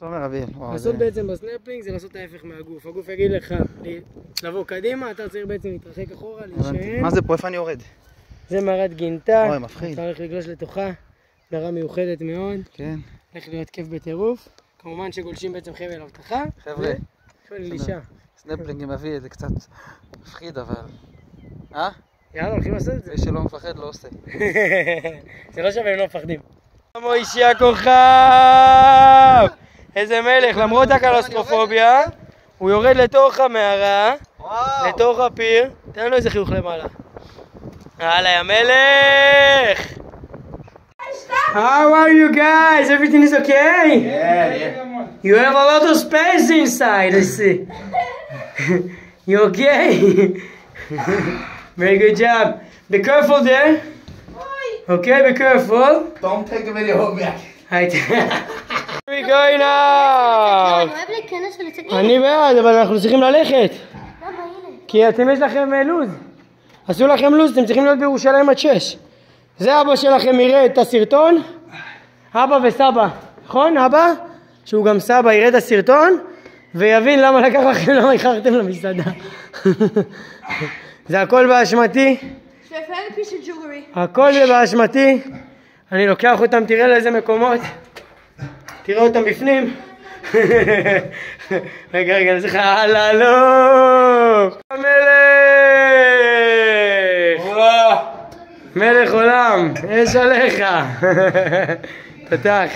לעשות בעצם בסנפלינג זה לעשות ההפך מהגוף. הגוף יגיד לך לבוא קדימה, אתה צריך בעצם להתרחק אחורה, להישען. מה זה פה? איפה אני יורד? זה מערת גינתה. אוי, מפחיד. אתה הולך לגלוש לתוכה. מערה מיוחדת מאוד. כן. הולך להיות כיף בטירוף. כמובן שגולשים בעצם חבל הבטחה. חבר'ה. חבל לישה. סנפלינג מביא את זה קצת מפחיד, אבל... יאללה, הולכים לעשות את זה. מי שלא מפחד לא עושה. זה לא שווה, הם לא מפחדים. מוישי הכוכב! איזה מלך, למרות הקלסטרופוביה, הוא יורד לתוך המערה, לתוך הפיר. תן לו איזה חיוך למעלה. הלאה, יא מלך! How are you guys? Everything is okay? Yeah. You have a lot of space inside, I see. You okay? Very good job. Be careful there. Okay, be careful. Don't take the video of me. Here we go now. אני אוהב להיכנס ולצאת. אני בעד, אבל אנחנו צריכים ללכת. למה? הנה. כי אתם יש לכם לוז. עשו לכם לוז, אתם צריכים להיות בירושלים עד 6. זה אבא שלכם יראה את הסרטון. אבא וסבא, נכון? אבא, שהוא גם סבא, יראה את הסרטון ויבין למה לקח לכם, למה איחרתם למסעדה. זה הכל באשמתי. הכל זה באשמתי. אני לוקח אותם, תראה לאיזה מקומות. תראה אותם בפנים. רגע, אני צריך הללוף. המלך! מלך עולם, יש עליך. פתח.